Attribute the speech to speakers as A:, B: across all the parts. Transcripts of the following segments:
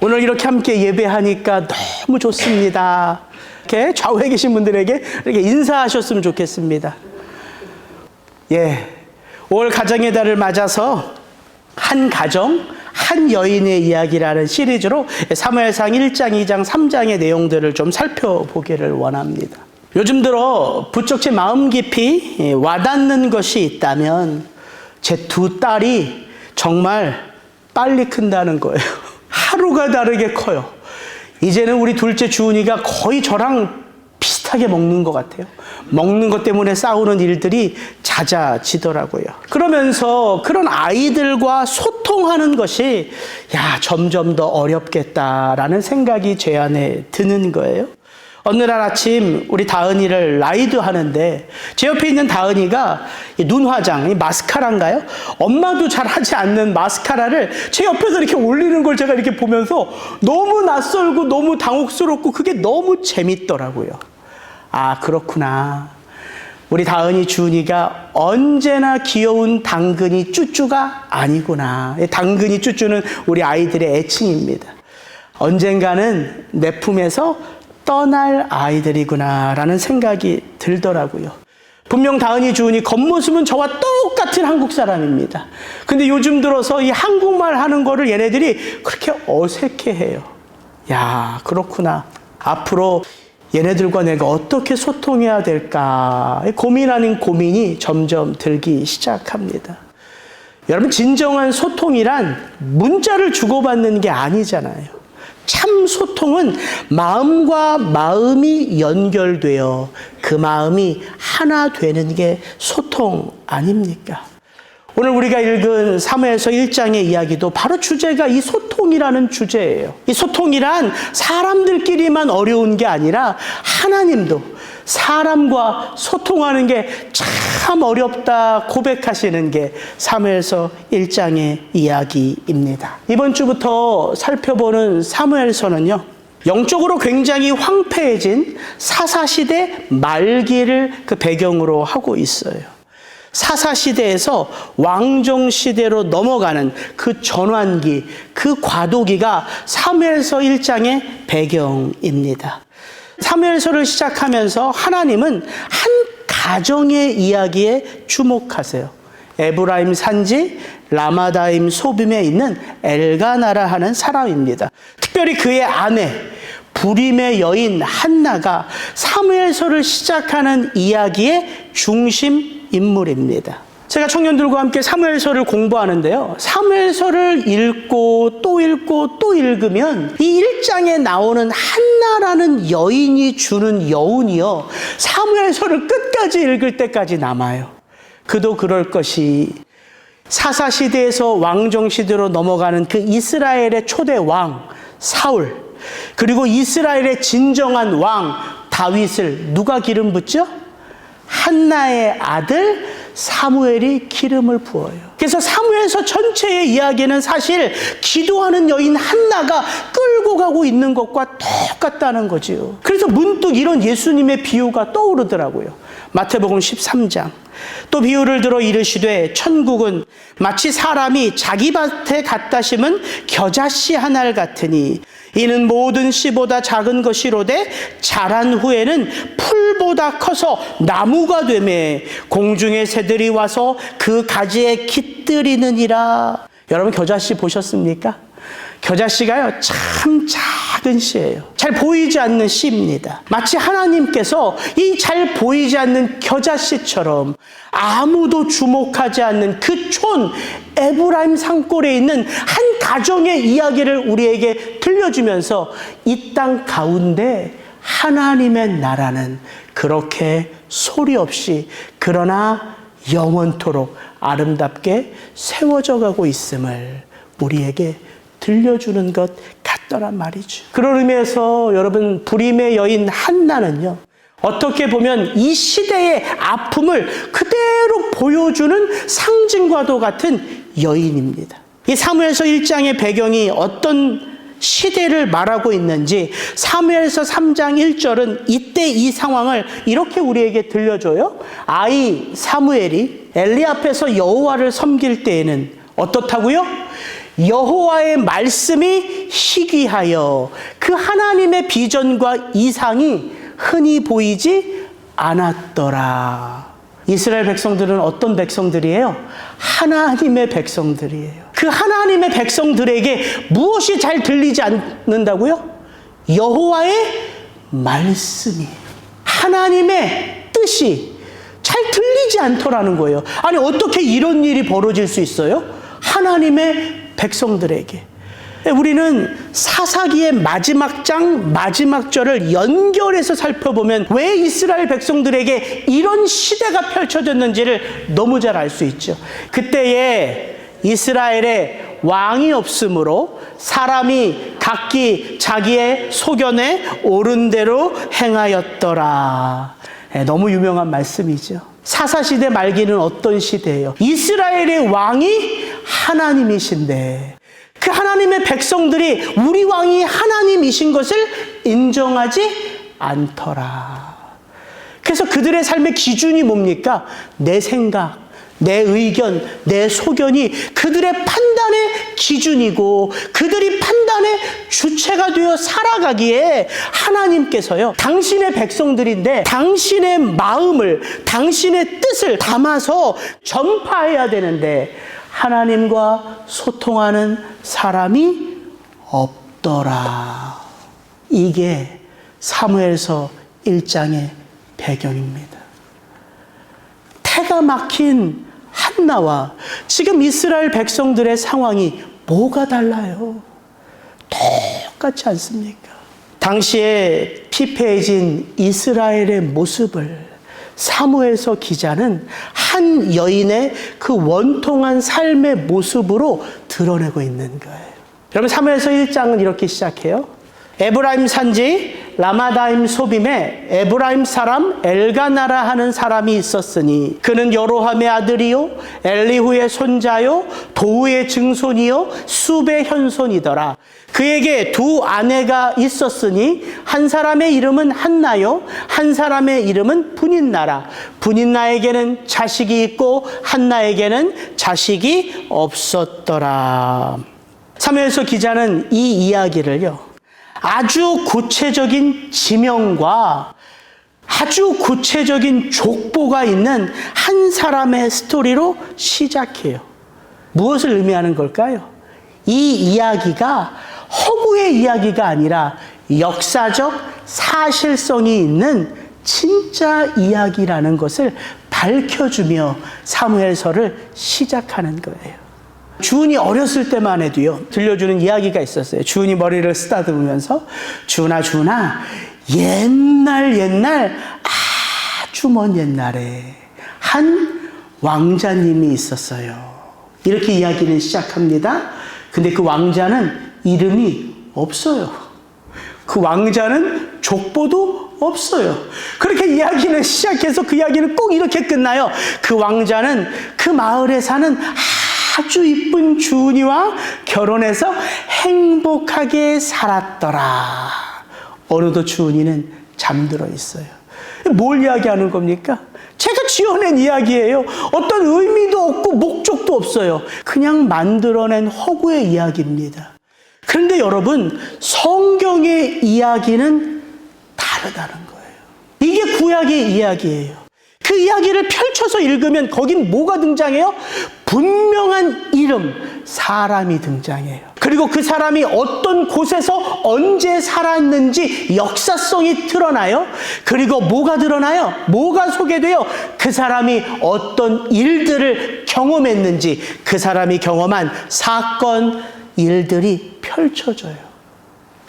A: 오늘 이렇게 함께 예배하니까 너무 좋습니다. 이렇게 좌우에 계신 분들에게 이렇게 인사하셨으면 좋겠습니다. 예, 5월 가정의 달을 맞아서 한 가정, 한 여인의 이야기라는 시리즈로 사무엘상 1장, 2장, 3장의 내용들을 좀 살펴보기를 원합니다. 요즘 들어 부쩍 제 마음 깊이 와닿는 것이 있다면 제 두 딸이 정말 빨리 큰다는 거예요. 하루가 다르게 커요. 이제는 우리 둘째 주은이가 거의 저랑 비슷하게 먹는 것 같아요. 먹는 것 때문에 싸우는 일들이 잦아지더라고요. 그러면서 그런 아이들과 소통하는 것이 점점 더 어렵겠다라는 생각이 제 안에 드는 거예요. 어느 날 아침 우리 다은이를 라이드 하는데 제 옆에 있는 다은이가 눈 화장, 마스카라인가요? 엄마도 잘 하지 않는 마스카라를 제 옆에서 이렇게 올리는 걸 제가 이렇게 보면서 너무 낯설고 너무 당혹스럽고 그게 너무 재밌더라고요. 아, 그렇구나. 우리 다은이 주은이가 언제나 귀여운 당근이 쭈쭈가 아니구나. 당근이 쭈쭈는 우리 아이들의 애칭입니다. 언젠가는 내 품에서 떠날 아이들이구나라는 생각이 들더라고요. 분명 다은이 주은이 겉모습은 저와 똑같은 한국 사람입니다. 근데 요즘 들어서 이 한국말 하는 거를 얘네들이 그렇게 어색해해요. 야, 그렇구나. 앞으로 얘네들과 내가 어떻게 소통해야 될까 고민 아닌 고민이 점점 들기 시작합니다. 여러분, 진정한 소통이란 문자를 주고받는 게 아니잖아요. 참 소통은 마음과 마음이 연결되어 그 마음이 하나 되는 게 소통 아닙니까? 오늘 우리가 읽은 사무엘서 1장의 이야기도 바로 주제가 이 소통이라는 주제예요. 이 소통이란 사람들끼리만 어려운 게 아니라 하나님도 사람과 소통하는 게 참 어렵다 고백하시는 게 사무엘서 1장의 이야기입니다. 이번 주부터 살펴보는 사무엘서는요, 영적으로 굉장히 황폐해진 사사시대 말기를 그 배경으로 하고 있어요. 사사시대에서 왕정시대로 넘어가는 그 전환기, 그 과도기가 사무엘서 1장의 배경입니다. 사무엘서를 시작하면서 하나님은 한 가정의 이야기에 주목하세요. 에브라임 산지 라마다임 소빔에 있는 엘가나라 하는 사람입니다. 특별히 그의 아내 부림의 여인 한나가 사무엘서를 시작하는 이야기의 중심 인물입니다. 제가 청년들과 함께 사무엘서를 공부하는데요, 사무엘서를 읽고 또 읽고 또 읽으면 이 1장에 나오는 한나라는 여인이 주는 여운이요, 사무엘서를 끝까지 읽을 때까지 남아요. 그도 그럴 것이 사사시대에서 왕정시대로 넘어가는 그 이스라엘의 초대 왕 사울, 그리고 이스라엘의 진정한 왕 다윗을 누가 기름 붓죠? 한나의 아들 사무엘이 기름을 부어요. 그래서 사무엘서 전체의 이야기는 사실 기도하는 여인 한나가 끌고 가고 있는 것과 똑같다는 거지요. 그래서 문득 이런 예수님의 비유가 떠오르더라고요. 마태복음 13장. 또 비유를 들어 이르시되 천국은 마치 사람이 자기 밭에 갖다 심은 겨자씨 하나를 같으니 이는 모든 씨보다 작은 것이로되 자란 후에는 풀보다 커서 나무가 되매 공중의 새들이 와서 그 가지에 깃들이느니라. 여러분, 겨자씨 보셨습니까? 겨자씨가요, 참 작은 씨예요. 잘 보이지 않는 씨입니다. 마치 하나님께서 이 잘 보이지 않는 겨자씨처럼 아무도 주목하지 않는 그 촌 에브라임 산골에 있는 한 가정의 이야기를 우리에게 들려주면서 이 땅 가운데 하나님의 나라는 그렇게 소리 없이 그러나 영원토록 아름답게 세워져 가고 있음을 우리에게 들려주는 것 같더란 말이죠. 그런 의미에서 여러분, 부림의 여인 한나는요, 어떻게 보면 이 시대의 아픔을 그대로 보여주는 상징과도 같은 여인입니다. 이 사무엘서 1장의 배경이 어떤 시대를 말하고 있는지 사무엘서 3장 1절은 이때 이 상황을 이렇게 우리에게 들려줘요. 아이 사무엘이 엘리 앞에서 여호와를 섬길 때에는 어떻다고요? 여호와의 말씀이 희귀하여 그 하나님의 비전과 이상이 흔히 보이지 않았더라. 이스라엘 백성들은 어떤 백성들이에요? 하나님의 백성들이에요. 그 하나님의 백성들에게 무엇이 잘 들리지 않는다고요? 여호와의 말씀이, 하나님의 뜻이 잘 들리지 않더라는 거예요. 아니, 어떻게 이런 일이 벌어질 수 있어요? 하나님의 백성들에게. 우리는 사사기의 마지막 장, 마지막 절을 연결해서 살펴보면 왜 이스라엘 백성들에게 이런 시대가 펼쳐졌는지를 너무 잘 알 수 있죠. 그때에 이스라엘에 왕이 없으므로 사람이 각기 자기의 소견에 옳은 대로 행하였더라. 너무 유명한 말씀이죠. 사사시대 말기는 어떤 시대예요? 이스라엘의 왕이 하나님이신데 그 하나님의 백성들이 우리 왕이 하나님이신 것을 인정하지 않더라. 그래서 그들의 삶의 기준이 뭡니까? 내 생각, 내 의견, 내 소견이 그들의 판단의 기준이고 그들이 판단의 주체가 되어 살아가기에 하나님께서요, 당신의 백성들인데 당신의 마음을, 당신의 뜻을 담아서 전파해야 되는데 하나님과 소통하는 사람이 없더라. 이게 사무엘서 1장의 배경입니다. 태가 막힌 한나와 지금 이스라엘 백성들의 상황이 뭐가 달라요? 똑같지 않습니까? 당시에 피폐해진 이스라엘의 모습을 사무엘서 기자는 한 여인의 그 원통한 삶의 모습으로 드러내고 있는 거예요. 여러분, 사무엘서 1장은 이렇게 시작해요. 에브라임 산지 라마다임 소빔에 에브라임 사람 엘가나라 하는 사람이 있었으니 그는 여로함의 아들이요 엘리후의 손자요 도우의 증손이요 숲의 현손이더라. 그에게 두 아내가 있었으니 한 사람의 이름은 한나요 한 사람의 이름은 분인나라. 분인나에게는 자식이 있고 한나에게는 자식이 없었더라. 사무엘서 기자는 이 이야기를요, 아주 구체적인 지명과 아주 구체적인 족보가 있는 한 사람의 스토리로 시작해요. 무엇을 의미하는 걸까요? 이 이야기가 허구의 이야기가 아니라 역사적 사실성이 있는 진짜 이야기라는 것을 밝혀주며 사무엘서를 시작하는 거예요. 주은이 어렸을 때만 해도요, 들려주는 이야기가 있었어요. 주은이 머리를 쓰다듬으면서 주은아 옛날 아주 먼 옛날에 한 왕자님이 있었어요. 이렇게 이야기는 시작합니다. 근데 그 왕자는 이름이 없어요. 그 왕자는 족보도 없어요. 그렇게 이야기는 시작해서 그 이야기는 꼭 이렇게 끝나요. 그 왕자는 그 마을에 사는 아주 이쁜 주은이와 결혼해서 행복하게 살았더라. 어느덧 주은이는 잠들어 있어요. 뭘 이야기하는 겁니까? 제가 지어낸 이야기예요. 어떤 의미도 없고 목적도 없어요. 그냥 만들어낸 허구의 이야기입니다. 그런데 여러분, 성경의 이야기는 다르다는 거예요. 이게 구약의 이야기예요. 그 이야기를 펼쳐서 읽으면 거긴 뭐가 등장해요? 분명한 이름, 사람이 등장해요. 그리고 그 사람이 어떤 곳에서 언제 살았는지 역사성이 드러나요. 그리고 뭐가 드러나요? 뭐가 소개돼요? 그 사람이 어떤 일들을 경험했는지, 그 사람이 경험한 사건, 일들이 펼쳐져요.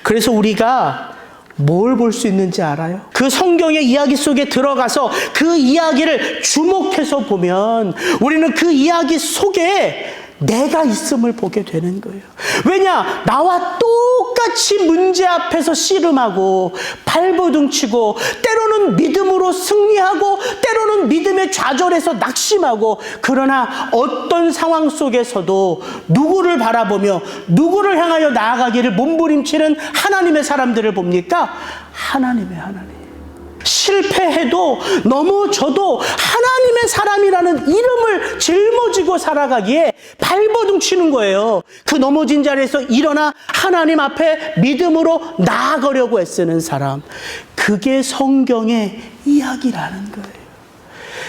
A: 그래서 우리가 뭘 볼 수 있는지 알아요? 그 성경의 이야기 속에 들어가서 그 이야기를 주목해서 보면 우리는 그 이야기 속에 내가 있음을 보게 되는 거예요. 왜냐? 나와 똑같이 문제 앞에서 씨름하고 발버둥치고 때로는 믿음으로 승리하고 때로는 믿음에 좌절해서 낙심하고, 그러나 어떤 상황 속에서도 누구를 바라보며 누구를 향하여 나아가기를 몸부림치는 하나님의 사람들을 봅니까? 하나님. 실패해도 넘어져도 하나님의 사람이라는 이름을 짊어지고 살아가기에 발버둥 치는 거예요. 그 넘어진 자리에서 일어나 하나님 앞에 믿음으로 나아가려고 애쓰는 사람. 그게 성경의 이야기라는 거예요.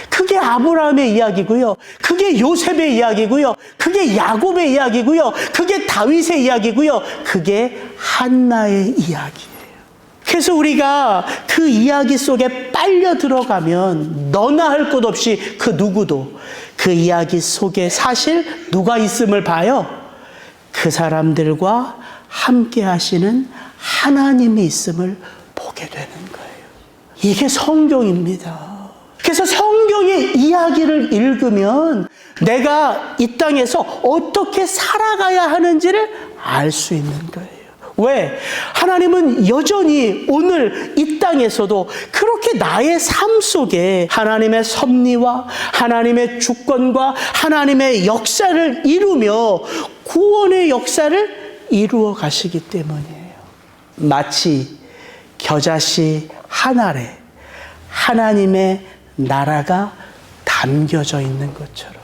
A: 그게 아브라함의 이야기고요. 그게 요셉의 이야기고요. 그게 야곱의 이야기고요. 그게 다윗의 이야기고요. 그게 한나의 이야기예요. 그래서 우리가 그 이야기 속에 빨려 들어가면 너나 할 것 없이 그 누구도 그 이야기 속에 사실 누가 있음을 봐요. 그 사람들과 함께 하시는 하나님이 있음을 보게 되는 거예요. 이게 성경입니다. 그래서 성경의 이야기를 읽으면 내가 이 땅에서 어떻게 살아가야 하는지를 알 수 있는 거예요. 왜? 하나님은 여전히 오늘 이 땅에서도 그렇게 나의 삶 속에 하나님의 섭리와 하나님의 주권과 하나님의 역사를 이루며 구원의 역사를 이루어 가시기 때문이에요. 마치 겨자씨 한 알에 하나님의 나라가 담겨져 있는 것처럼.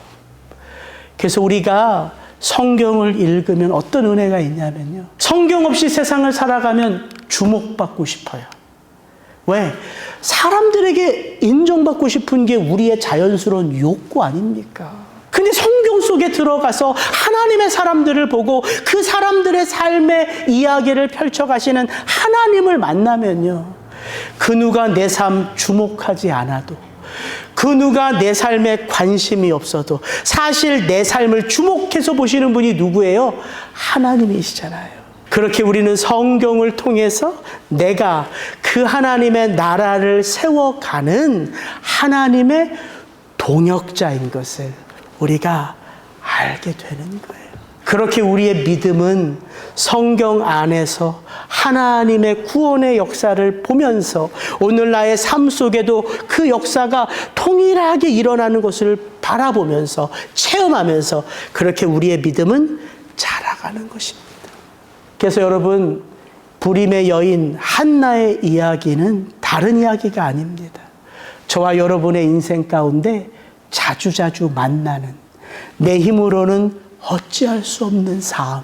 A: 그래서 우리가 성경을 읽으면 어떤 은혜가 있냐면요. 성경 없이 세상을 살아가면 주목받고 싶어요. 왜? 사람들에게 인정받고 싶은 게 우리의 자연스러운 욕구 아닙니까? 근데 성경 속에 들어가서 하나님의 사람들을 보고 그 사람들의 삶의 이야기를 펼쳐가시는 하나님을 만나면요. 그 누가 내 삶 주목하지 않아도, 그 누가 내 삶에 관심이 없어도 사실 내 삶을 주목해서 보시는 분이 누구예요? 하나님이시잖아요. 그렇게 우리는 성경을 통해서 내가 그 하나님의 나라를 세워가는 하나님의 동역자인 것을 우리가 알게 되는 거예요. 그렇게 우리의 믿음은 성경 안에서 하나님의 구원의 역사를 보면서 오늘 나의 삶 속에도 그 역사가 통일하게 일어나는 것을 바라보면서 체험하면서 그렇게 우리의 믿음은 자라가는 것입니다. 그래서 여러분, 부림의 여인 한나의 이야기는 다른 이야기가 아닙니다. 저와 여러분의 인생 가운데 자주자주 만나는, 내 힘으로는 어찌할 수 없는 삶,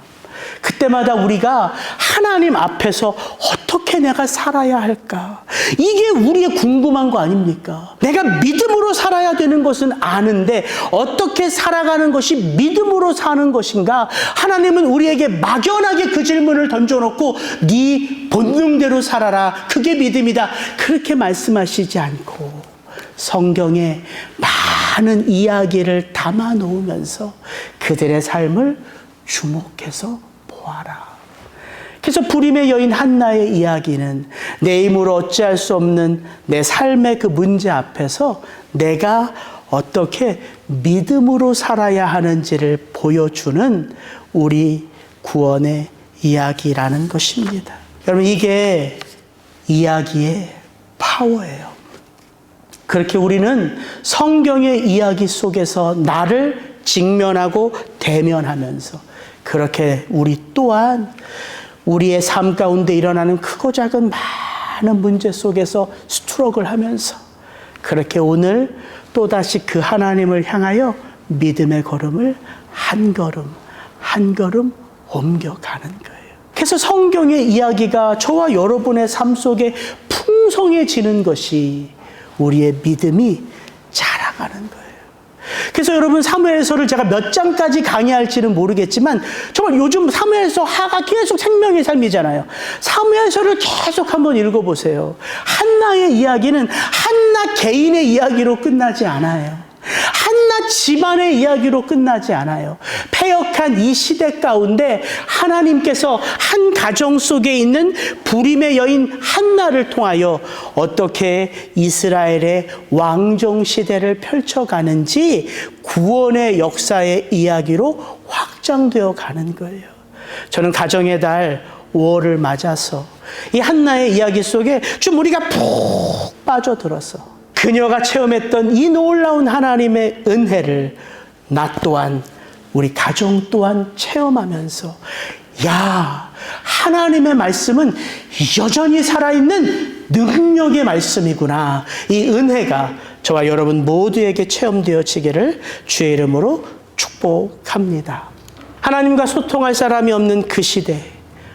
A: 그때마다 우리가 하나님 앞에서 어떻게 내가 살아야 할까? 이게 우리의 궁금한 거 아닙니까? 내가 믿음으로 살아야 되는 것은 아는데 어떻게 살아가는 것이 믿음으로 사는 것인가? 하나님은 우리에게 막연하게 그 질문을 던져놓고 네 본능대로 살아라, 그게 믿음이다, 그렇게 말씀하시지 않고 성경에 많은 이야기를 담아 놓으면서 그들의 삶을 주목해서 보아라. 그래서 부림의 여인 한나의 이야기는 내 힘으로 어찌할 수 없는 내 삶의 그 문제 앞에서 내가 어떻게 믿음으로 살아야 하는지를 보여주는 우리 구원의 이야기라는 것입니다. 여러분, 이게 이야기의 파워예요. 그렇게 우리는 성경의 이야기 속에서 나를 직면하고 대면하면서 그렇게 우리 또한 우리의 삶 가운데 일어나는 크고 작은 많은 문제 속에서 스트럭을 하면서 그렇게 오늘 또다시 그 하나님을 향하여 믿음의 걸음을 한 걸음 한 걸음 옮겨가는 거예요. 그래서 성경의 이야기가 저와 여러분의 삶 속에 풍성해지는 것이 우리의 믿음이 자라가는 거예요. 그래서 여러분, 사무엘서를 제가 몇 장까지 강의할지는 모르겠지만 정말 요즘 사무엘서 하가 계속 생명의 삶이잖아요. 사무엘서를 계속 한번 읽어보세요. 한나의 이야기는 한나 개인의 이야기로 끝나지 않아요. 한나 집안의 이야기로 끝나지 않아요. 패역한 이 시대 가운데 하나님께서 한 가정 속에 있는 부림의 여인 한나를 통하여 어떻게 이스라엘의 왕정 시대를 펼쳐가는지 구원의 역사의 이야기로 확장되어 가는 거예요. 저는 가정의 달 5월을 맞아서 이 한나의 이야기 속에 좀 우리가 푹 빠져들어서 그녀가 체험했던 이 놀라운 하나님의 은혜를 나 또한 우리 가정 또한 체험하면서 야, 하나님의 말씀은 여전히 살아있는 능력의 말씀이구나. 이 은혜가 저와 여러분 모두에게 체험되어지기를 주의 이름으로 축복합니다. 하나님과 소통할 사람이 없는 그 시대,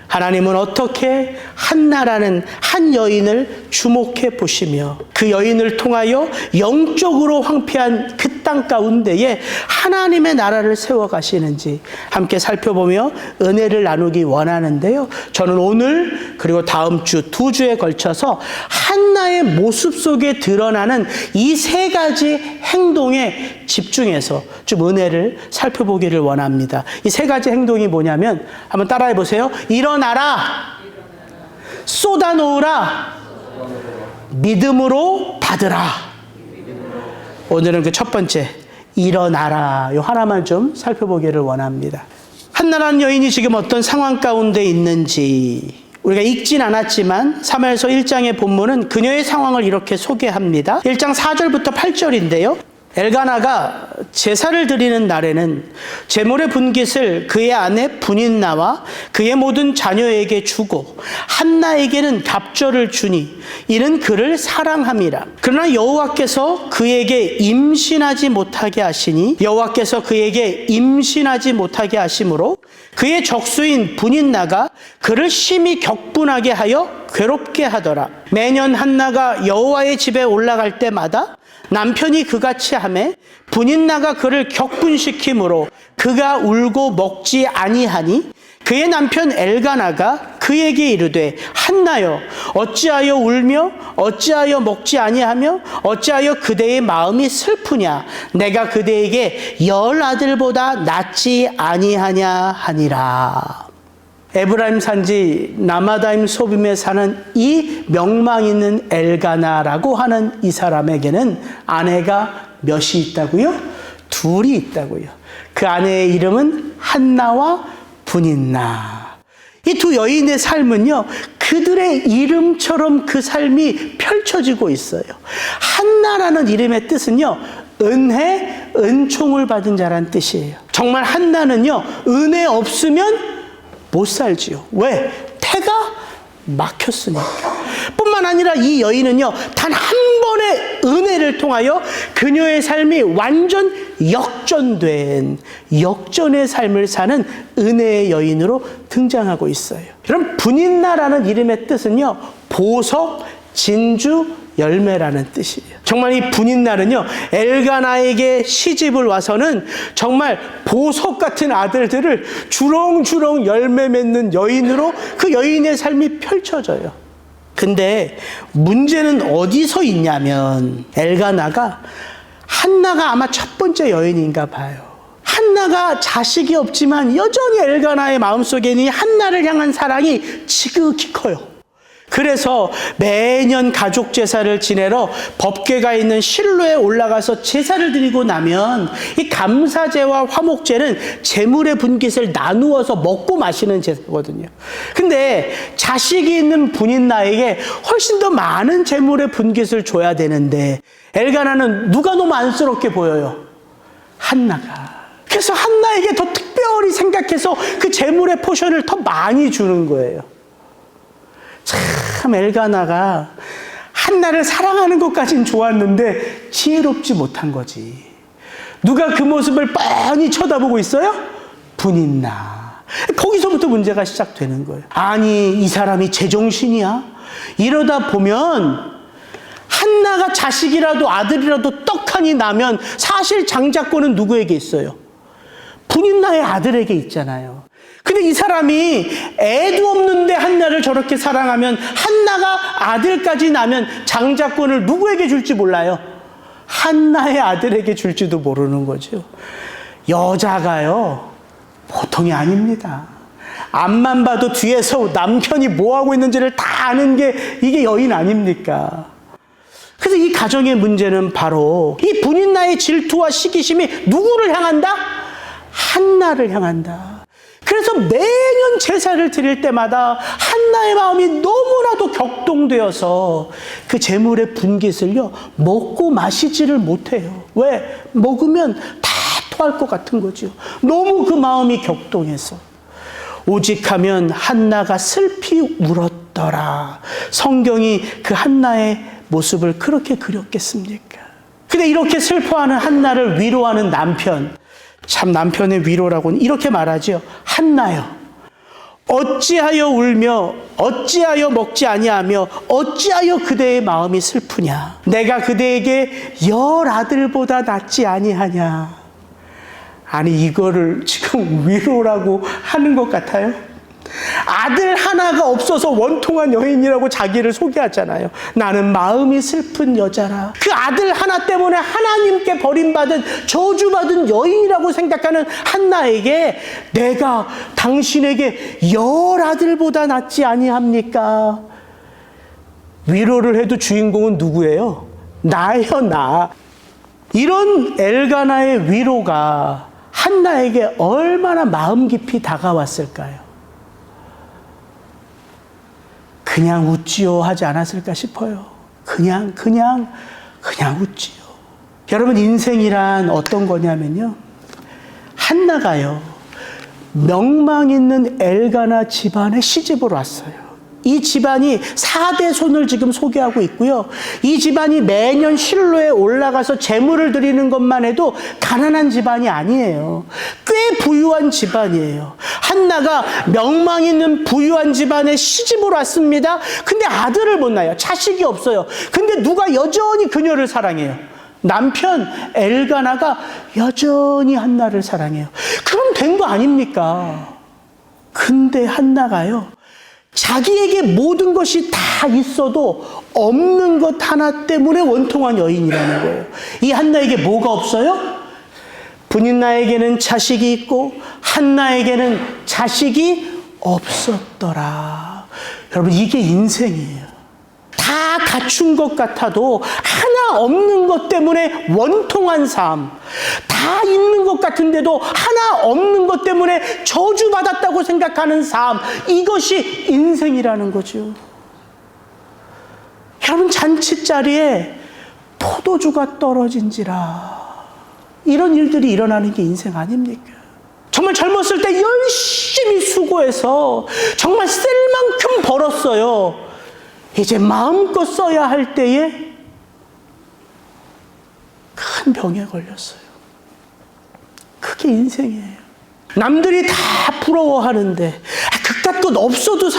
A: 하나님은 어떻게 한나라는 한 여인을 주목해 보시며 그 여인을 통하여 영적으로 황폐한 그 땅 가운데에 하나님의 나라를 세워가시는지 함께 살펴보며 은혜를 나누기 원하는데요. 저는 오늘 그리고 다음 주 2주에 걸쳐서 한나의 모습 속에 드러나는 이 3가지 행동에 집중해서 좀 은혜를 살펴보기를 원합니다. 이 3가지 행동이 뭐냐면 한번 따라해 보세요. 일어나라, 쏟아놓으라, 믿음으로 받으라. 오늘은 그 첫 번째, 일어나라, 요 하나만 좀 살펴보기를 원합니다. 한나라는 여인이 지금 어떤 상황 가운데 있는지 우리가 읽진 않았지만 사무엘서 1장의 본문은 그녀의 상황을 이렇게 소개합니다. 1장 4절부터 8절인데요. 엘가나가 제사를 드리는 날에는 제물의 분깃을 그의 아내 분인나와 그의 모든 자녀에게 주고 한나에게는 갑절을 주니 이는 그를 사랑함이라. 그러나 여호와께서 그에게 임신하지 못하게 하시니 여호와께서 그에게 임신하지 못하게 하심으로 그의 적수인 분인나가 그를 심히 격분하게 하여 괴롭게 하더라. 매년 한나가 여호와의 집에 올라갈 때마다 남편이 그같이 하매 분인나가 그를 격분시키므로 그가 울고 먹지 아니하니 그의 남편 엘가나가 그에게 이르되 한나여 어찌하여 울며 어찌하여 먹지 아니하며 어찌하여 그대의 마음이 슬프냐 내가 그대에게 10아들보다 낫지 아니하냐 하니라. 에브라임 산지 라마다임 소빔에 사는 이 명망 있는 엘가나라고 하는 이 사람에게는 아내가 몇이 있다고요? 2이 있다고요. 그 아내의 이름은 한나와 분인나. 이 2 여인의 삶은요, 그들의 이름처럼 그 삶이 펼쳐지고 있어요. 한나라는 이름의 뜻은요, 은혜, 은총을 받은 자란 뜻이에요. 정말 한나는요, 은혜 없으면 못 살지요. 왜? 태가 막혔으니까. 뿐만 아니라 이 여인은요, 단 한 번의 은혜를 통하여 그녀의 삶이 완전 역전된 역전의 삶을 사는 은혜의 여인으로 등장하고 있어요. 여러분, 분인나라는 이름의 뜻은요, 보석, 진주, 열매라는 뜻이에요. 정말 이 분인날은요, 엘가나에게 시집을 와서는 정말 보석 같은 아들들을 주렁주렁 열매 맺는 여인으로 그 여인의 삶이 펼쳐져요. 근데 문제는 어디서 있냐면 엘가나가 한나가 아마 첫 번째 여인인가 봐요. 한나가 자식이 없지만 여전히 엘가나의 마음속에는 한나를 향한 사랑이 지극히 커요. 그래서 매년 가족 제사를 지내러 법궤가 있는 실로에 올라가서 제사를 드리고 나면 이 감사제와 화목제는 제물의 분깃을 나누어서 먹고 마시는 제사거든요. 근데 자식이 있는 분인나에게 훨씬 더 많은 제물의 분깃을 줘야 되는데 엘가나는 누가 너무 안쓰럽게 보여요? 한나가. 그래서 한나에게 더 특별히 생각해서 그 제물의 포션을 더 많이 주는 거예요. 참 엘가나가 한나를 사랑하는 것까진 좋았는데 지혜롭지 못한 거지. 누가 그 모습을 뻔히 쳐다보고 있어요? 분인나. 거기서부터 문제가 시작되는 거예요. 아니, 이 사람이 제정신이야? 이러다 보면 한나가 자식이라도 아들이라도 떡하니 나면 사실 장자권은 누구에게 있어요? 분인나의 아들에게 있잖아요. 근데 이 사람이 애도 없는데 한나를 저렇게 사랑하면 한나가 아들까지 나면 장자권을 누구에게 줄지 몰라요? 한나의 아들에게 줄지도 모르는 거죠. 여자가요, 보통이 아닙니다. 앞만 봐도 뒤에서 남편이 뭐하고 있는지를 다 아는 게 이게 여인 아닙니까? 그래서 이 가정의 문제는 바로 이 분인나의 질투와 시기심이 누구를 향한다? 한나를 향한다. 그래서 매년 제사를 드릴 때마다 한나의 마음이 너무나도 격동되어서 그 제물의 분깃을요, 먹고 마시지를 못해요. 왜? 먹으면 다 토할 것 같은 거죠. 너무 그 마음이 격동해서. 오직하면 한나가 슬피 울었더라. 성경이 그 한나의 모습을 그렇게 그렸겠습니까? 근데 이렇게 슬퍼하는 한나를 위로하는 남편, 참 남편의 위로라고는 이렇게 말하죠. 한나여, 어찌하여 울며 어찌하여 먹지 아니하며 어찌하여 그대의 마음이 슬프냐. 내가 그대에게 10아들보다 낫지 아니하냐. 아니, 이거를 지금 위로라고 하는 것 같아요. 아들 하나가 없어서 원통한 여인이라고 자기를 소개하잖아요. 나는 마음이 슬픈 여자라. 그 아들 하나 때문에 하나님께 버림받은 저주받은 여인이라고 생각하는 한나에게 내가 당신에게 10아들보다 낫지 아니합니까? 위로를 해도 주인공은 누구예요? 나예요, 나. 이런 엘가나의 위로가 한나에게 얼마나 마음 깊이 다가왔을까요? 그냥 웃지요 하지 않았을까 싶어요. 그냥 웃지요. 여러분, 인생이란 어떤 거냐면요, 한나가요, 명망 있는 엘가나 집안에 시집을 왔어요. 이 집안이 4대손을 지금 소개하고 있고요. 이 집안이 매년 실로에 올라가서 제물을 드리는 것만 해도 가난한 집안이 아니에요. 꽤 부유한 집안이에요. 한나가 명망 있는 부유한 집안에 시집을 왔습니다. 근데 아들을 못 낳아요. 자식이 없어요. 근데 누가 여전히 그녀를 사랑해요? 남편 엘가나가 여전히 한나를 사랑해요. 그럼 된 거 아닙니까? 근데 한나가요, 자기에게 모든 것이 다 있어도 없는 것 하나 때문에 원통한 여인이라는 거예요. 이 한나에게 뭐가 없어요? 브닛나에게는 자식이 있고 한나에게는 자식이 없었더라. 여러분, 이게 인생이에요. 다 갖춘 것 같아도 하나 없는 것 때문에 원통한 삶, 다 있는 것 같은데도 하나 없는 것 때문에 저주받았다고 생각하는 삶, 이것이 인생이라는 거죠. 여러분, 잔치자리에 포도주가 떨어진지라, 이런 일들이 일어나는 게 인생 아닙니까? 정말 젊었을 때 열심히 수고해서 정말 쓸 만큼 벌었어요. 이제 마음껏 써야 할 때에 큰 병에 걸렸어요. 그게 인생이에요. 남들이 다 부러워하는데, 그깟 것 없어도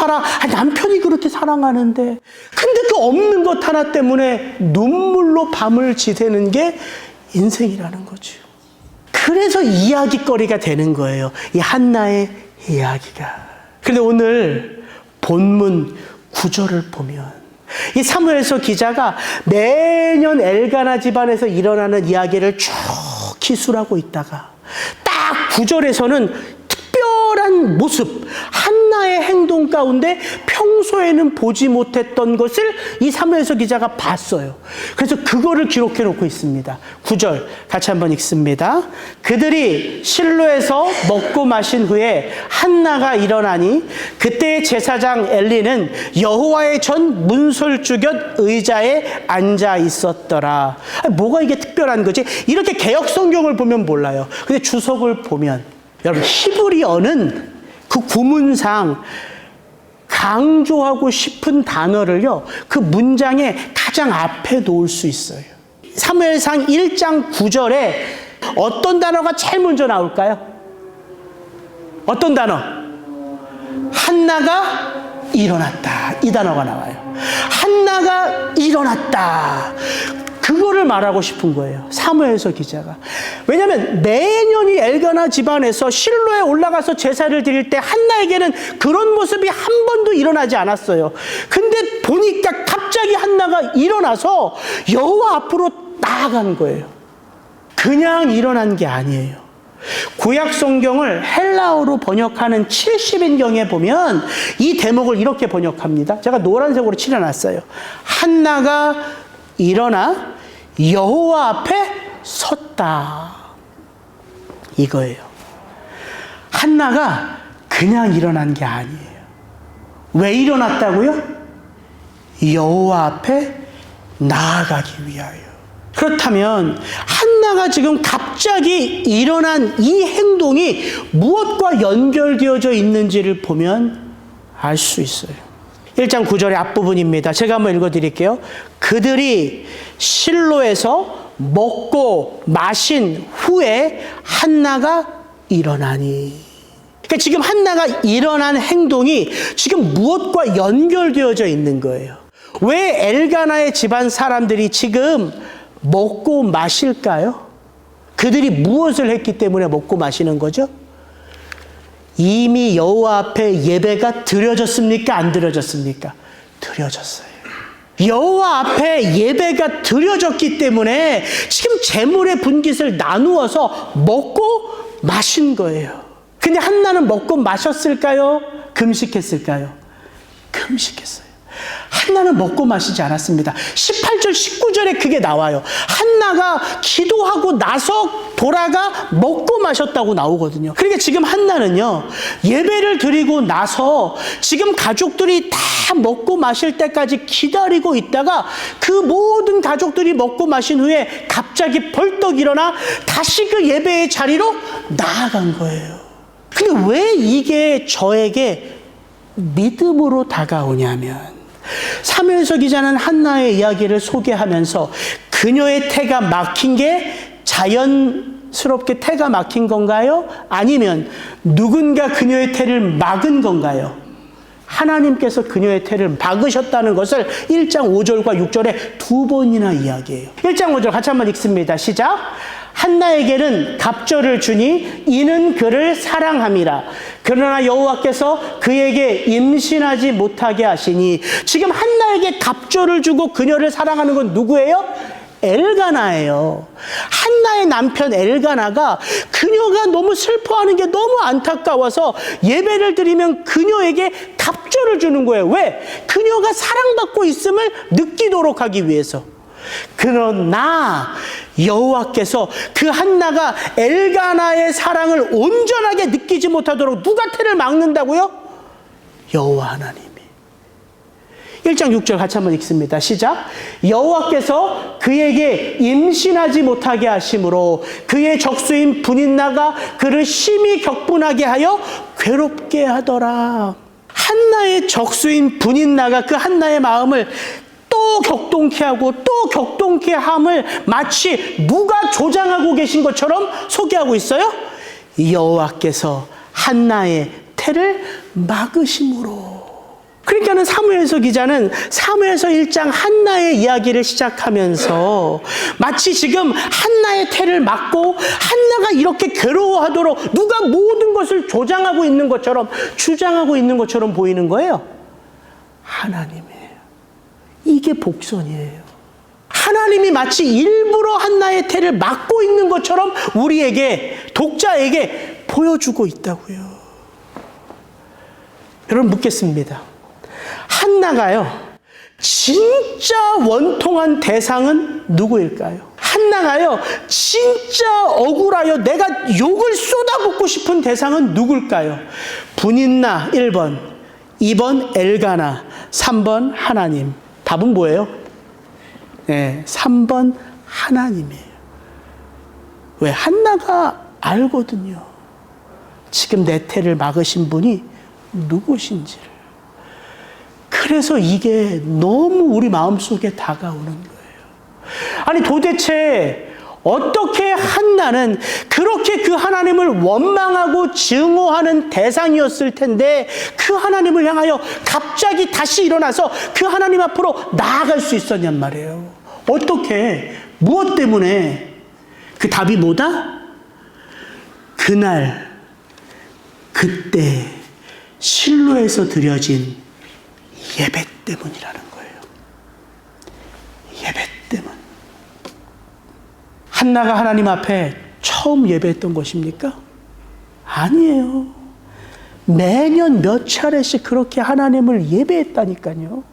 A: 남편이 그렇게 사랑하는데, 근데 그 없는 것 하나 때문에 눈물로 밤을 지새는 게 인생이라는 거죠. 그래서 이야기거리가 되는 거예요, 이 한나의 이야기가. 근데 오늘 본문 9절을 보면 이 사무엘서 기자가 매년 엘가나 집안에서 일어나는 이야기를 쭉 기술하고 있다가 딱 9절에서는 특별한 모습, 한나의 행동 가운데 평소에는 보지 못했던 것을 이 사무엘서 기자가 봤어요. 그래서 그거를 기록해 놓고 있습니다. 9절 같이 한번 읽습니다. 그들이 실로에서 먹고 마신 후에 한나가 일어나니 그때 제사장 엘리는 여호와의 전 문설주 곁 의자에 앉아 있었더라. 뭐가 이게 특별한 거지? 이렇게 개역 성경을 보면 몰라요. 근데 주석을 보면, 여러분, 히브리어는 그 구문상 강조하고 싶은 단어를요, 그 문장의 가장 앞에 놓을 수 있어요. 사무엘상 1장 9절에 어떤 단어가 제일 먼저 나올까요? 어떤 단어? 한나가 일어났다, 이 단어가 나와요. 한나가 일어났다, 그거를 말하고 싶은 거예요, 사무엘서 기자가. 왜냐하면 매년이 엘가나 집안에서 실로에 올라가서 제사를 드릴 때 한나에게는 그런 모습이 한 번도 일어나지 않았어요. 근데 보니까 갑자기 한나가 일어나서 여호와 앞으로 나아간 거예요. 그냥 일어난 게 아니에요. 구약 성경을 헬라어로 번역하는 70인경에 보면 이 대목을 이렇게 번역합니다. 제가 노란색으로 칠해놨어요. 한나가 일어나 여호와 앞에 섰다, 이거예요. 한나가 그냥 일어난 게 아니에요. 왜 일어났다고요? 여호와 앞에 나아가기 위하여. 그렇다면 한나가 지금 갑자기 일어난 이 행동이 무엇과 연결되어져 있는지를 보면 알 수 있어요. 1장 9절의 앞부분입니다. 제가 한번 읽어드릴게요. 그들이 실로에서 먹고 마신 후에 한나가 일어나니. 그러니까 지금 한나가 일어난 행동이 지금 무엇과 연결되어져 있는 거예요. 왜 엘가나의 집안 사람들이 지금 먹고 마실까요? 그들이 무엇을 했기 때문에 먹고 마시는 거죠? 이미 여호와 앞에 예배가 드려졌습니까? 안 드려졌습니까? 드려졌어요. 여호와 앞에 예배가 드려졌기 때문에 지금 제물의 분깃을 나누어서 먹고 마신 거예요. 근데 한나는 먹고 마셨을까요? 금식했을까요? 금식했어요. 한나는 먹고 마시지 않았습니다. 18절, 19절에 그게 나와요. 한나가 기도하고 나서 돌아가 먹고 마셨다고 나오거든요. 그러니까 지금 한나는요, 예배를 드리고 나서 지금 가족들이 다 먹고 마실 때까지 기다리고 있다가 그 모든 가족들이 먹고 마신 후에 갑자기 벌떡 일어나 다시 그 예배의 자리로 나아간 거예요. 근데 왜 이게 저에게 믿음으로 다가오냐면, 사무엘서 기자는 한나의 이야기를 소개하면서 그녀의 태가 막힌 게 자연스럽게 태가 막힌 건가요? 아니면 누군가 그녀의 태를 막은 건가요? 하나님께서 그녀의 태를 막으셨다는 것을 1장 5절과 6절에 두 번이나 이야기해요. 1장 5절 같이 한번 읽습니다. 시작. 한나에게는 갑절을 주니 이는 그를 사랑함이라. 그러나 여호와께서 그에게 임신하지 못하게 하시니. 지금 한나에게 갑절을 주고 그녀를 사랑하는 건 누구예요? 엘가나예요. 한나의 남편 엘가나가 그녀가 너무 슬퍼하는 게 너무 안타까워서 예배를 드리면 그녀에게 갑절을 주는 거예요. 왜? 그녀가 사랑받고 있음을 느끼도록 하기 위해서. 그러나 여호와께서 그 한나가 엘가나의 사랑을 온전하게 느끼지 못하도록 누가 태를 막는다고요? 여호와 하나님이. 1장 6절 같이 한번 읽습니다. 시작. 여호와께서 그에게 임신하지 못하게 하심으로 그의 적수인 분인나가 그를 심히 격분하게 하여 괴롭게 하더라. 한나의 적수인 분인나가 그 한나의 마음을 또 격동케 하고 또 격동케 함을 마치 누가 조장하고 계신 것처럼 소개하고 있어요. 여호와께서 한나의 태를 막으심으로. 그러니까는 사무엘서 기자는 사무엘서 1장 한나의 이야기를 시작하면서 마치 지금 한나의 태를 막고 한나가 이렇게 괴로워하도록 누가 모든 것을 조장하고 있는 것처럼, 주장하고 있는 것처럼 보이는 거예요. 하나님이에요. 이게 복선이에요. 하나님이 마치 일부러 한나의 태를 막고 있는 것처럼 우리에게, 독자에게 보여주고 있다고요. 여러분 묻겠습니다. 한나가요, 진짜 원통한 대상은 누구일까요? 한나가요, 진짜 억울하여 내가 욕을 쏟아붓고 싶은 대상은 누굴까요? 분인나 1번, 2번 엘가나, 3번 하나님. 답은 뭐예요? 네, 3번 하나님이에요. 왜? 한나가 알거든요. 지금 내 태를 막으신 분이 누구신지를. 그래서 이게 너무 우리 마음속에 다가오는 거예요. 아니 도대체 어떻게 한나는 그렇게 그 하나님을 원망하고 증오하는 대상이었을 텐데 그 하나님을 향하여 갑자기 다시 일어나서 그 하나님 앞으로 나아갈 수 있었냔 말이에요. 어떻게? 무엇 때문에? 그 답이 뭐다? 그날, 그때 실로에서 드려진 예배 때문이라는 거예요. 예배 때문. 한나가 하나님 앞에 처음 예배했던 것입니까? 아니에요. 매년 몇 차례씩 그렇게 하나님을 예배했다니까요.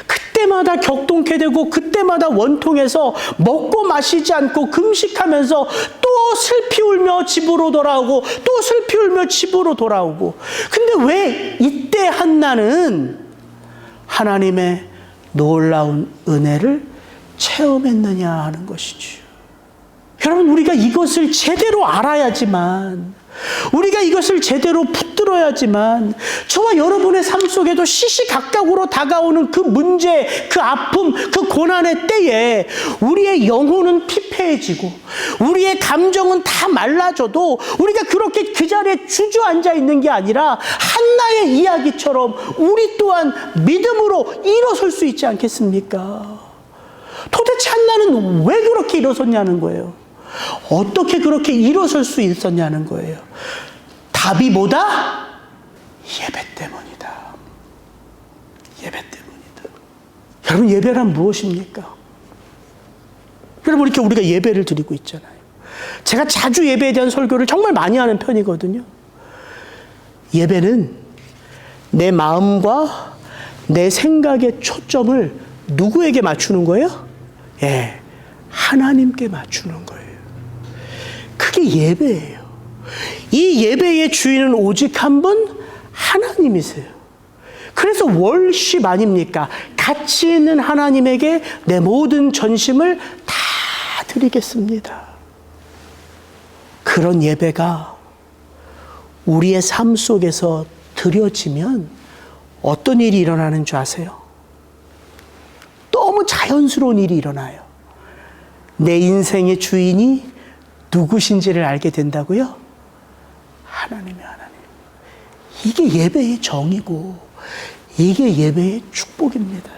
A: 그때마다 격동케 되고 그때마다 원통해서 먹고 마시지 않고 금식하면서 또 슬피 울며 집으로 돌아오고 또 슬피 울며 집으로 돌아오고. 근데 왜 이때 한나는 하나님의 놀라운 은혜를 체험했느냐 하는 것이죠. 여러분, 우리가 이것을 제대로 알아야지만, 우리가 이것을 제대로 붙들어야지만 저와 여러분의 삶 속에도 시시각각으로 다가오는 그 문제, 그 아픔, 그 고난의 때에 우리의 영혼은 피폐해지고 우리의 감정은 다 말라져도 우리가 그렇게 그 자리에 주저앉아 있는 게 아니라 한나의 이야기처럼 우리 또한 믿음으로 일어설 수 있지 않겠습니까? 도대체 한나는 왜 그렇게 일어섰냐는 거예요. 어떻게 그렇게 일어설 수 있었냐는 거예요. 답이 뭐다? 예배 때문이다. 예배 때문이다. 여러분, 예배란 무엇입니까? 여러분, 이렇게 우리가 예배를 드리고 있잖아요. 제가 자주 예배에 대한 설교를 정말 많이 하는 편이거든요. 예배는 내 마음과 내 생각의 초점을 누구에게 맞추는 거예요? 예, 하나님께 맞추는 거예요. 그게 예배예요. 이 예배의 주인은 오직 한 분, 하나님이세요. 그래서 월십 아닙니까? 가치 있는 하나님에게 내 모든 전심을 다 드리겠습니다. 그런 예배가 우리의 삶 속에서 드려지면 어떤 일이 일어나는 줄 아세요? 너무 자연스러운 일이 일어나요. 내 인생의 주인이 누구신지를 알게 된다고요? 하나님이 하나님. 이게 예배의 정이고 이게 예배의 축복입니다.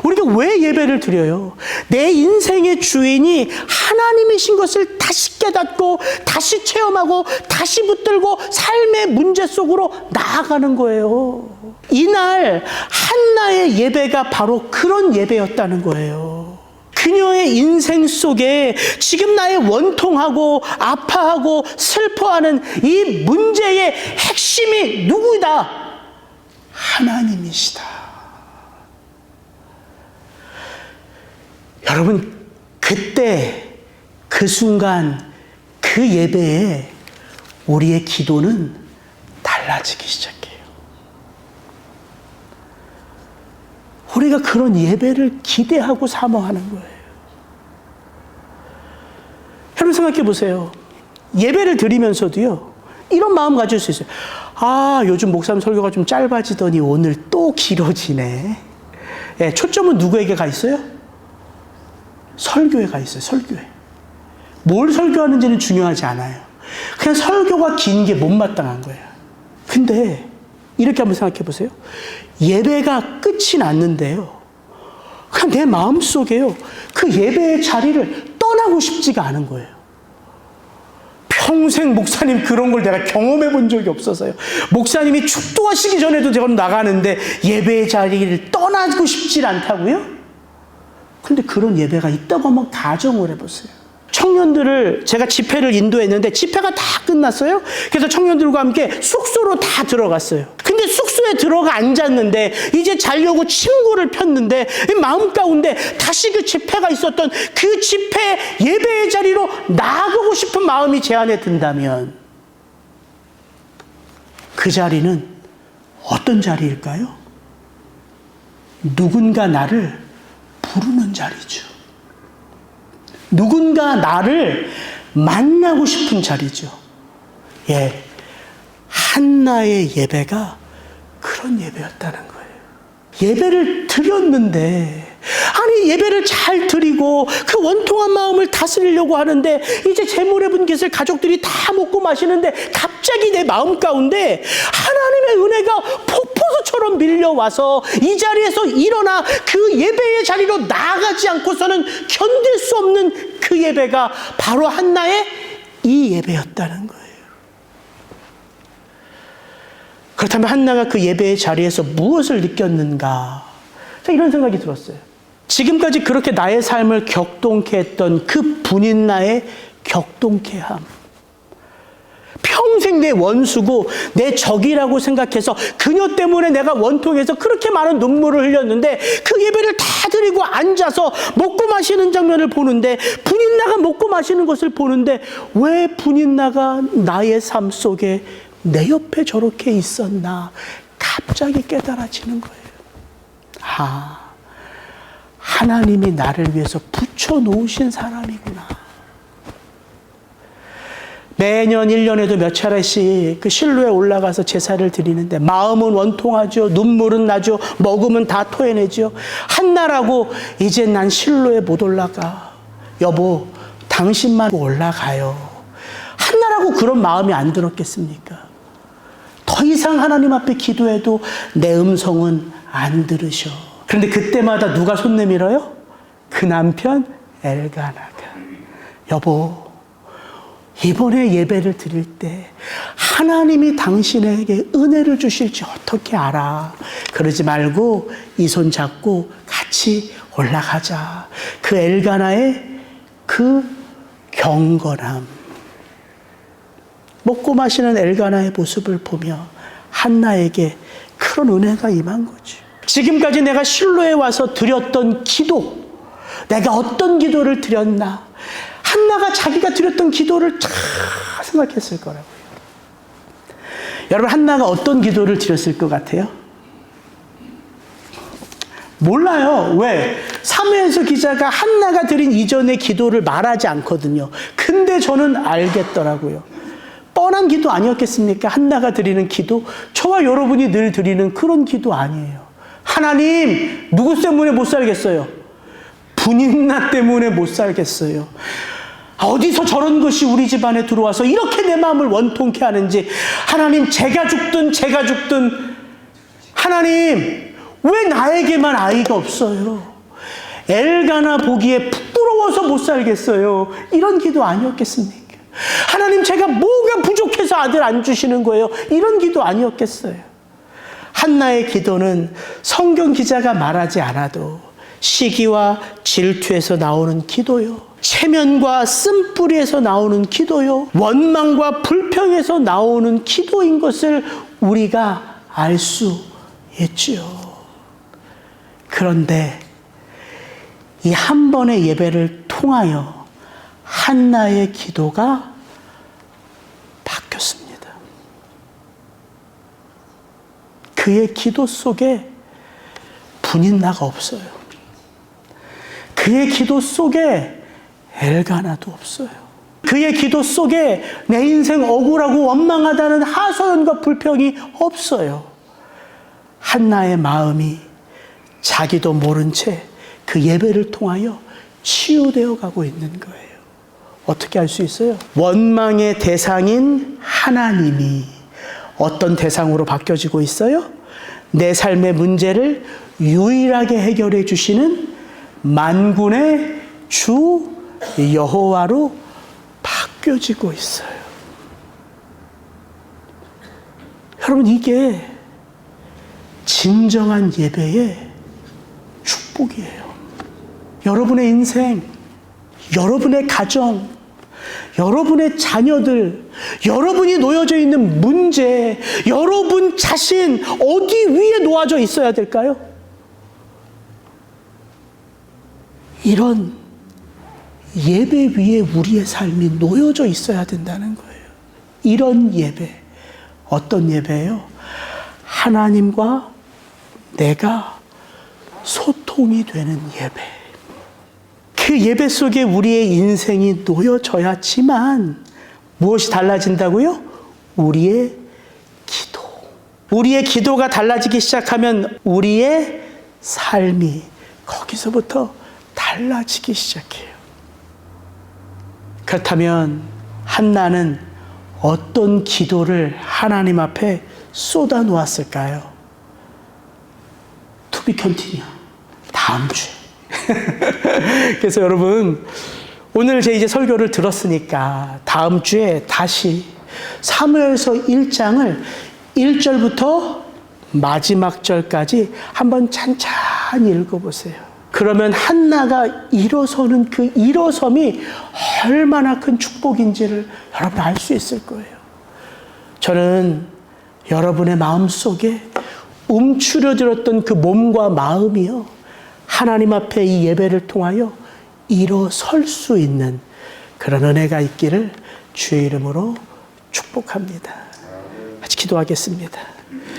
A: 우리가 왜 예배를 드려요? 내 인생의 주인이 하나님이신 것을 다시 깨닫고 다시 체험하고 다시 붙들고 삶의 문제 속으로 나아가는 거예요. 이날 한나의 예배가 바로 그런 예배였다는 거예요. 그녀의 인생 속에 지금 나의 원통하고 아파하고 슬퍼하는 이 문제의 핵심이 누구이다? 하나님이시다. 여러분, 그때 그 순간 그 예배에 우리의 기도는 달라지기 시작해요. 우리가 그런 예배를 기대하고 사모하는 거예요. 여러분, 생각해 보세요. 예배를 드리면서도요, 이런 마음 가질 수 있어요. 아, 요즘 목사님 설교가 좀 짧아지더니 오늘 또 길어지네. 예, 초점은 누구에게 가 있어요? 설교에 가 있어요. 설교에. 뭘 설교하는지는 중요하지 않아요. 그냥 설교가 긴 게 못마땅한 거예요. 근데 이렇게 한번 생각해 보세요. 예배가 끝이 났는데요, 그냥 내 마음속에요, 그 예배의 자리를 떠나고 싶지가 않은 거예요. 평생 목사님 그런 걸 내가 경험해 본 적이 없어서요. 목사님이 축도하시기 전에도 제가 나가는데 예배의 자리를 떠나고 싶지 않다고요? 근데 그런 예배가 있다고 한번 가정을 해보세요. 청년들을 제가 집회를 인도했는데 집회가 다 끝났어요. 그래서 청년들과 함께 숙소로 다 들어갔어요. 근데 숙소에 들어가 앉았는데 이제 자려고 침구를 폈는데 마음 가운데 다시 그 집회가 있었던 그 집회 예배의 자리로 나가고 싶은 마음이 제 안에 든다면 그 자리는 어떤 자리일까요? 누군가 나를 부르는 자리죠. 누군가 나를 만나고 싶은 자리죠. 예, 한나의 예배가 그런 예배였다는 거예요. 예배를 드렸는데, 아니 예배를 잘 드리고 그 원통한 마음을 다스리려고 하는데 이제 재물의 분깃을 가족들이 다 먹고 마시는데 갑자기 내 마음 가운데 하나님의 은혜가 폭포수처럼 밀려와서 이 자리에서 일어나 그 예배의 자리로 나아가지 않고서는 견딜 수 없는 그 예배가 바로 한나의 이 예배였다는 거예요. 그렇다면 한나가 그 예배의 자리에서 무엇을 느꼈는가? 이런 생각이 들었어요. 지금까지 그렇게 나의 삶을 격동케 했던 그 분인나의 격동케함. 평생 내 원수고 내 적이라고 생각해서 그녀 때문에 내가 원통해서 그렇게 많은 눈물을 흘렸는데 그 예배를 다 드리고 앉아서 먹고 마시는 장면을 보는데, 분인나가 먹고 마시는 것을 보는데 왜 분인나가 나의 삶 속에 내 옆에 저렇게 있었나 갑자기 깨달아지는 거예요. 하나님이 나를 위해서 붙여놓으신 사람이구나. 매년 1년에도 몇 차례씩 그 실로에 올라가서 제사를 드리는데 마음은 원통하죠. 눈물은 나죠. 먹으면 다 토해내죠. 한나라고 이제 난 실로에 못 올라가. 여보, 당신만 올라가요. 한나라고 그런 마음이 안 들었겠습니까? 더 이상 하나님 앞에 기도해도 내 음성은 안 들으셔. 그런데 그때마다 누가 손 내밀어요? 그 남편 엘가나가. 여보, 이번에 예배를 드릴 때 하나님이 당신에게 은혜를 주실지 어떻게 알아? 그러지 말고 이 손 잡고 같이 올라가자. 그 엘가나의 그 경건함, 먹고 마시는 엘가나의 모습을 보며 한나에게 그런 은혜가 임한 거죠. 지금까지 내가 실로에 와서 드렸던 기도, 내가 어떤 기도를 드렸나? 한나가 자기가 드렸던 기도를 잘 생각했을 거라고요. 여러분, 한나가 어떤 기도를 드렸을 것 같아요? 몰라요. 왜? 사무엘서 기자가 한나가 드린 이전의 기도를 말하지 않거든요. 근데 저는 알겠더라고요. 뻔한 기도 아니었겠습니까? 한나가 드리는 기도, 저와 여러분이 늘 드리는 그런 기도 아니에요. 하나님, 누구 때문에 못 살겠어요? 분인나 때문에 못 살겠어요. 어디서 저런 것이 우리 집안에 들어와서 이렇게 내 마음을 원통케 하는지. 하나님, 제가 죽든 하나님, 왜 나에게만 아이가 없어요? 엘가나 보기에 부끄러워서 못 살겠어요. 이런 기도 아니었겠습니까? 하나님, 제가 뭐가 부족해서 아들 안 주시는 거예요? 이런 기도 아니었겠어요? 한나의 기도는 성경 기자가 말하지 않아도 시기와 질투에서 나오는 기도요, 체면과 쓴뿌리에서 나오는 기도요, 원망과 불평에서 나오는 기도인 것을 우리가 알 수 있지요. 그런데 이 한 번의 예배를 통하여 한나의 기도가 바뀌었습니다. 그의 기도 속에 분인나가 없어요. 그의 기도 속에 엘가나도 없어요. 그의 기도 속에 내 인생 억울하고 원망하다는 하소연과 불평이 없어요. 한나의 마음이 자기도 모른 채 그 예배를 통하여 치유되어 가고 있는 거예요. 어떻게 알 수 있어요? 원망의 대상인 하나님이 어떤 대상으로 바뀌어지고 있어요? 내 삶의 문제를 유일하게 해결해 주시는 만군의 주 여호와로 바뀌어지고 있어요. 여러분, 이게 진정한 예배의 축복이에요. 여러분의 인생, 여러분의 가정, 여러분의 자녀들, 여러분이 놓여져 있는 문제, 여러분 자신 어디 위에 놓아져 있어야 될까요? 이런 예배 위에 우리의 삶이 놓여져 있어야 된다는 거예요. 이런 예배, 어떤 예배예요? 하나님과 내가 소통이 되는 예배. 그 예배 속에 우리의 인생이 놓여져야지만 무엇이 달라진다고요? 우리의 기도. 우리의 기도가 달라지기 시작하면 우리의 삶이 거기서부터 달라지기 시작해요. 그렇다면 한나는 어떤 기도를 하나님 앞에 쏟아 놓았을까요? To be continue. 다음 주에. 그래서 여러분, 오늘 제 이제 설교를 들었으니까 다음 주에 다시 사무엘서 1장을 1절부터 마지막 절까지 한번 찬찬히 읽어보세요. 그러면 한나가 일어서는 그 일어섬이 얼마나 큰 축복인지를 여러분 알 수 있을 거예요. 저는 여러분의 마음속에 움츠려들었던 그 몸과 마음이요, 하나님 앞에 이 예배를 통하여 일어설 수 있는 그런 은혜가 있기를 주의 이름으로 축복합니다. 같이 기도하겠습니다.